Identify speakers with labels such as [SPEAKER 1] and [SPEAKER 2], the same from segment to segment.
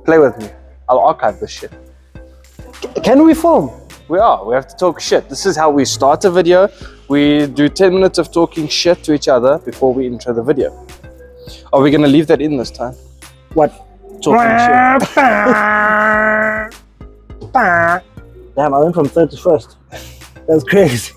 [SPEAKER 1] Play with me. I'll archive this shit.
[SPEAKER 2] Can we film?
[SPEAKER 1] We have to talk shit. This is how we start a video. We do 10 minutes of talking shit to each other before we intro the video. Are we gonna leave that in this time?
[SPEAKER 2] What?
[SPEAKER 1] Talking shit.
[SPEAKER 2] Damn, I went from third to first. That's crazy.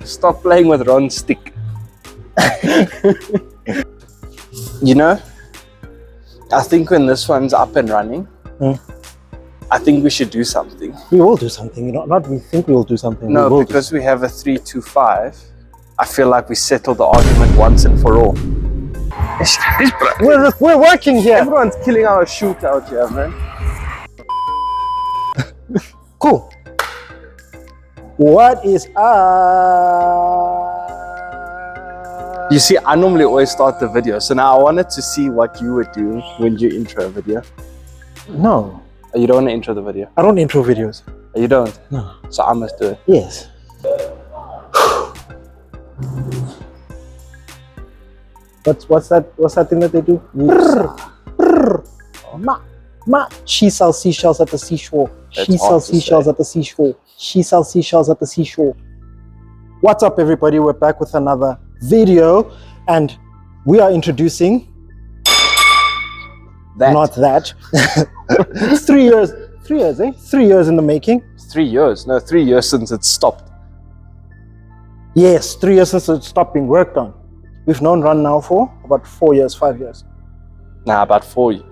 [SPEAKER 1] Stop playing with Ron's stick. You know, I think when this one's up and running, I think we should do something.
[SPEAKER 2] We will do something. You know, not we think we will do something.
[SPEAKER 1] No, because we have a 3-2-5. I feel like we settled the argument once and for all.
[SPEAKER 2] We're working here.
[SPEAKER 1] Everyone's killing our shootout here, man.
[SPEAKER 2] Cool. What is
[SPEAKER 1] You see, I normally always start the video, so now I wanted to see what you would do when you intro a video.
[SPEAKER 2] No.
[SPEAKER 1] You don't want to intro the video?
[SPEAKER 2] I don't intro videos.
[SPEAKER 1] You don't?
[SPEAKER 2] No.
[SPEAKER 1] So I must do it.
[SPEAKER 2] Yes. What's that thing that they do? She sells seashells at the seashore. She sells seashells at the seashore. She sells seashells at the seashore. What's up, everybody? We're back with another video, and we are introducing
[SPEAKER 1] that.
[SPEAKER 2] Not that. 3 years. 3 years, eh? 3 years in the making.
[SPEAKER 1] 3 years? No, 3 years since it stopped.
[SPEAKER 2] Yes, 3 years since it stopped being worked on. We've known Ron now for about 4 years, 5 years.
[SPEAKER 1] Nah, about 4 years.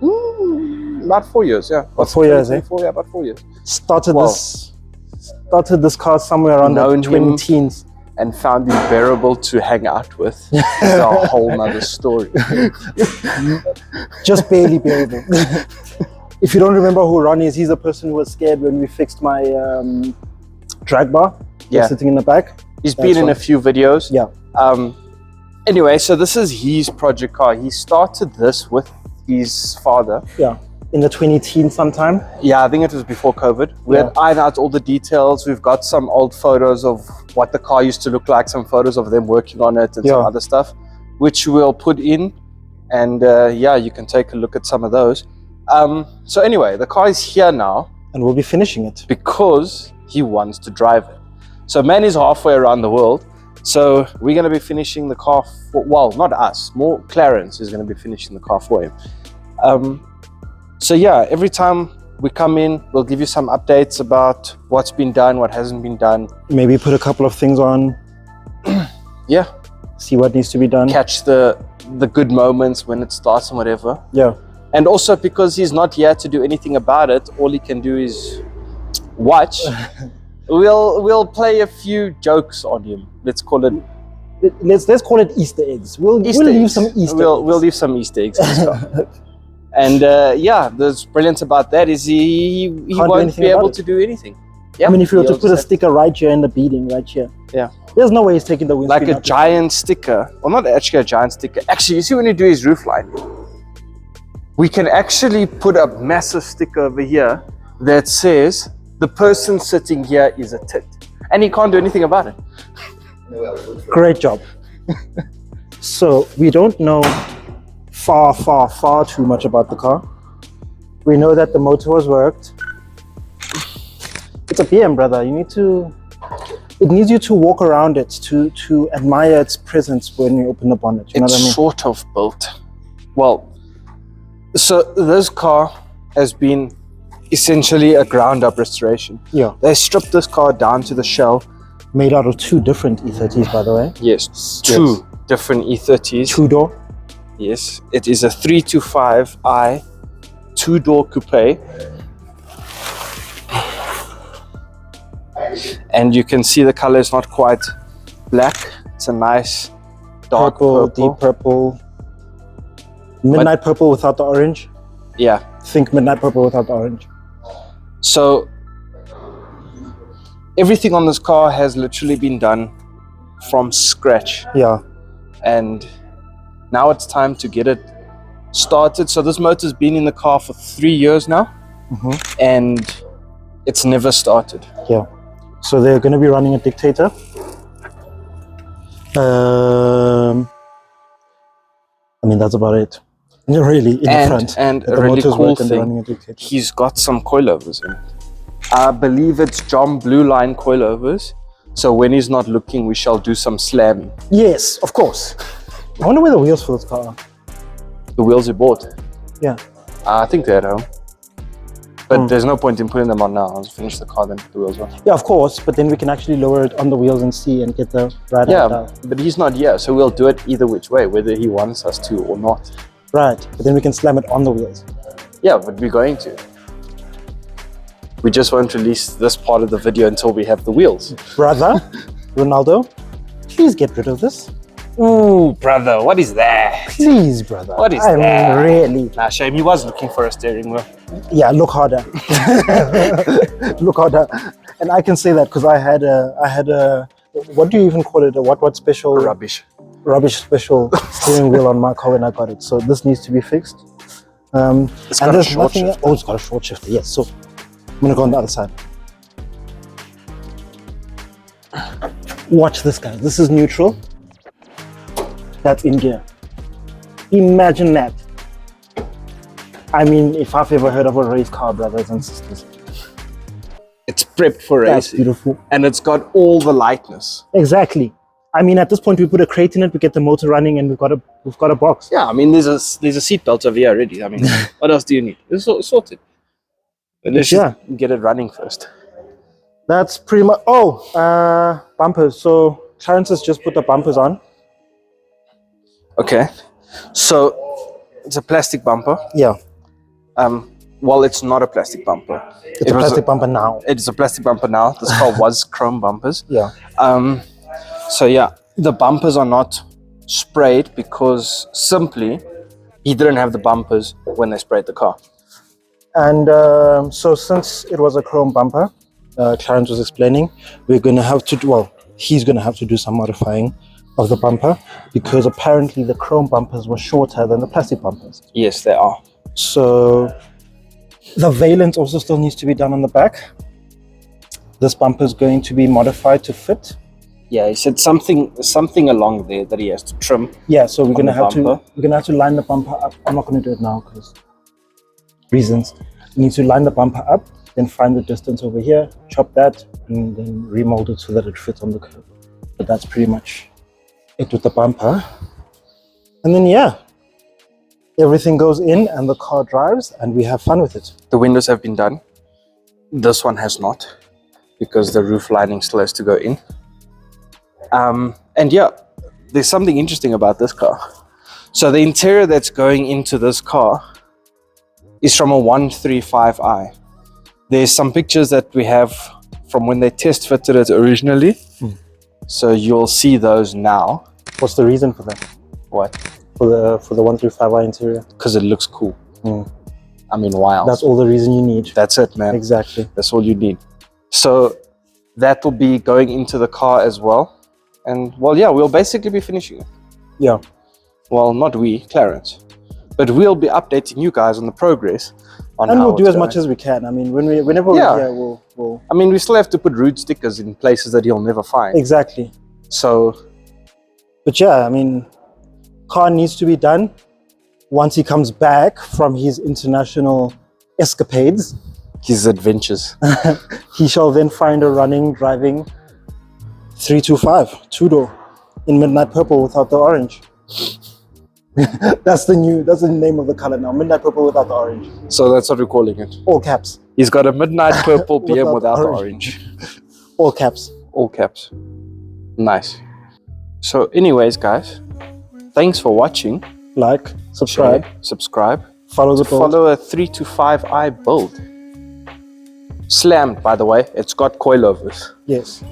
[SPEAKER 1] About 4 years, yeah.
[SPEAKER 2] About 4 years, eh?
[SPEAKER 1] Yeah, about 4 years.
[SPEAKER 2] Started this car somewhere around the 20 teens.
[SPEAKER 1] And found him bearable to hang out with. It's a whole nother story.
[SPEAKER 2] Just barely bearable. If you don't remember who Ron is, he's the person who was scared when we fixed my drag bar.
[SPEAKER 1] Yeah.
[SPEAKER 2] Sitting in the back.
[SPEAKER 1] He's been in a few videos.
[SPEAKER 2] Yeah.
[SPEAKER 1] Anyway, so this is his project car. He started this with his father.
[SPEAKER 2] Yeah. In the 2010s sometime.
[SPEAKER 1] Yeah, I think it was before COVID. We had ironed out all the details. We've got some old photos of what the car used to look like, some photos of them working on it and some other stuff, which we'll put in. And yeah, you can take a look at some of those. So anyway, the car is here now.
[SPEAKER 2] And we'll be finishing it.
[SPEAKER 1] Because he wants to drive it. So man is halfway around the world. So we're going to be finishing the car for, well, not us, more Clarence is going to be finishing the car for him. So yeah, every time we come in, we'll give you some updates about what's been done, what hasn't been done.
[SPEAKER 2] Maybe put a couple of things on.
[SPEAKER 1] Yeah.
[SPEAKER 2] See what needs to be done.
[SPEAKER 1] Catch the good moments when it starts and whatever.
[SPEAKER 2] Yeah.
[SPEAKER 1] And also because he's not here to do anything about it, all he can do is watch. We'll play a few jokes on him. Let's call it.
[SPEAKER 2] Let's call it Easter eggs. We'll leave some Easter eggs.
[SPEAKER 1] We'll leave some Easter eggs. And yeah, the brilliant about that is he won't be able to do anything. Yeah,
[SPEAKER 2] I mean, if you were to put a sticker right here in the beading, right here.
[SPEAKER 1] Yeah.
[SPEAKER 2] There's no way he's taking the windscreen.
[SPEAKER 1] Like a giant sticker. Well, not actually a giant sticker. Actually, you see when you do his roof line, we can actually put a massive sticker over here that says, the person sitting here is a tit. And he can't do anything about it.
[SPEAKER 2] Great job. So we don't know far too much about the car. We know that the motor was worked. It's a BM, brother. It needs you to walk around it to admire its presence when you open the bonnet. You know what I mean?
[SPEAKER 1] It's sort of built. Well, so this car has been essentially a ground up restoration.
[SPEAKER 2] Yeah.
[SPEAKER 1] They stripped this car down to the shell.
[SPEAKER 2] Made out of 2 different E30s, by the way.
[SPEAKER 1] Yes, 2 different E30s.
[SPEAKER 2] 2-door.
[SPEAKER 1] Yes, it is a 325i 2-door coupe. And you can see the color is not quite black. It's a nice dark purple.
[SPEAKER 2] Deep purple. Midnight purple without the orange.
[SPEAKER 1] Yeah.
[SPEAKER 2] Think midnight purple without the orange.
[SPEAKER 1] So everything on this car has literally been done from scratch.
[SPEAKER 2] Yeah.
[SPEAKER 1] And now it's time to get it started. So this motor's been in the car for 3 years now. And it's never started.
[SPEAKER 2] Yeah. So they're going to be running a dictator. I mean, that's about it. Really, in the front.
[SPEAKER 1] And
[SPEAKER 2] That
[SPEAKER 1] a
[SPEAKER 2] the
[SPEAKER 1] really
[SPEAKER 2] motors
[SPEAKER 1] cool
[SPEAKER 2] work and they're
[SPEAKER 1] thing,
[SPEAKER 2] running indicator.
[SPEAKER 1] he's got some coilovers in it. I believe it's John Blue Line coilovers. So when he's not looking, we shall do some slamming.
[SPEAKER 2] Yes, of course. I wonder where the wheels for this car are.
[SPEAKER 1] The wheels he bought.
[SPEAKER 2] Yeah.
[SPEAKER 1] I think they're at home. But there's no point in putting them on now. I'll just finish the car, then put the wheels on.
[SPEAKER 2] Yeah, of course. But then we can actually lower it on the wheels and see and get the ride out.
[SPEAKER 1] Yeah, but he's not here, so we'll do it either which way, whether he wants us to or not.
[SPEAKER 2] Right, but then we can slam it on the wheels.
[SPEAKER 1] Yeah, but we're going to. We just won't release this part of the video until we have the wheels.
[SPEAKER 2] Brother, Ronaldo, please get rid of this.
[SPEAKER 1] Ooh, brother, what is that?
[SPEAKER 2] Please, brother.
[SPEAKER 1] What is
[SPEAKER 2] I
[SPEAKER 1] that?
[SPEAKER 2] mean, really.
[SPEAKER 1] Nah, shame, he was looking for a steering wheel.
[SPEAKER 2] Yeah, look harder. Look harder. And I can say that because I had a, what do you even call it? A what special?
[SPEAKER 1] Rubbish
[SPEAKER 2] special steering wheel on my car when I got it. So this needs to be fixed.
[SPEAKER 1] It's got a short shifter.
[SPEAKER 2] Oh, it's got a short shifter. Yes. So I'm gonna go on the other side. Watch this, guys. This is neutral. That's in gear. Imagine that. I mean, if I've ever heard of a race car, brothers and sisters.
[SPEAKER 1] It's prepped for
[SPEAKER 2] That's
[SPEAKER 1] racing.
[SPEAKER 2] beautiful.
[SPEAKER 1] And it's got all the lightness.
[SPEAKER 2] Exactly. I mean, at this point, we put a crate in it, we get the motor running, and we've got a box.
[SPEAKER 1] Yeah, I mean, there's a seat belt over here already. I mean, what else do you need? It's sorted. But let's just get it running first.
[SPEAKER 2] That's pretty much. Oh, bumpers. So Clarence has just put the bumpers on.
[SPEAKER 1] Okay, so it's a plastic bumper.
[SPEAKER 2] Yeah.
[SPEAKER 1] Well, it's not a plastic bumper.
[SPEAKER 2] It's a plastic bumper now.
[SPEAKER 1] It's a plastic bumper now. This car was chrome bumpers.
[SPEAKER 2] Yeah.
[SPEAKER 1] So yeah, the bumpers are not sprayed because simply he didn't have the bumpers when they sprayed the car.
[SPEAKER 2] And so since it was a chrome bumper, Clarence was explaining, we're going to have to do, well, he's going to have to do some modifying of the bumper because apparently the chrome bumpers were shorter than the plastic bumpers.
[SPEAKER 1] Yes, they are.
[SPEAKER 2] So the valence also still needs to be done on the back. This bumper is going to be modified to fit.
[SPEAKER 1] Yeah, he said something along there that he has to trim.
[SPEAKER 2] Yeah, so we're gonna have to line the bumper up. I'm not gonna do it now because reasons. We need to line the bumper up, then find the distance over here, chop that, and then remold it so that it fits on the curve. But that's pretty much it with the bumper. And then yeah, everything goes in and the car drives and we have fun with it.
[SPEAKER 1] The windows have been done. This one has not because the roof lining still has to go in. And yeah, there's something interesting about this car. So the interior that's going into this car is from a 135i. There's some pictures that we have from when they test fitted it originally. So you'll see those now.
[SPEAKER 2] What's the reason for that?
[SPEAKER 1] What?
[SPEAKER 2] For the 135i interior?
[SPEAKER 1] Because it looks cool. I mean, why else?
[SPEAKER 2] That's all the reason you need.
[SPEAKER 1] That's it, man.
[SPEAKER 2] Exactly.
[SPEAKER 1] That's all you need. So that will be going into the car as well. And well, yeah, we'll basically be finishing it.
[SPEAKER 2] Yeah.
[SPEAKER 1] Well, not we, Clarence. But we'll be updating you guys on the progress.
[SPEAKER 2] And we'll do as much as we can. I mean, whenever we're here, we'll...
[SPEAKER 1] I mean, we still have to put root stickers in places that he'll never find.
[SPEAKER 2] Exactly.
[SPEAKER 1] So...
[SPEAKER 2] But yeah, I mean, car needs to be done. Once he comes back from his international escapades.
[SPEAKER 1] His adventures.
[SPEAKER 2] He shall then find a driving 325 two-door in midnight purple without the orange. That's the name of the color now, midnight purple without the orange.
[SPEAKER 1] So that's what we're calling it.
[SPEAKER 2] All caps.
[SPEAKER 1] He's got a midnight purple BM without the orange.
[SPEAKER 2] All caps.
[SPEAKER 1] All caps. Nice. So anyways, guys, thanks for watching.
[SPEAKER 2] Like, subscribe.
[SPEAKER 1] Share, subscribe.
[SPEAKER 2] Follow the build.
[SPEAKER 1] Follow a 325i build. Slammed, by the way. It's got coilovers.
[SPEAKER 2] Yes.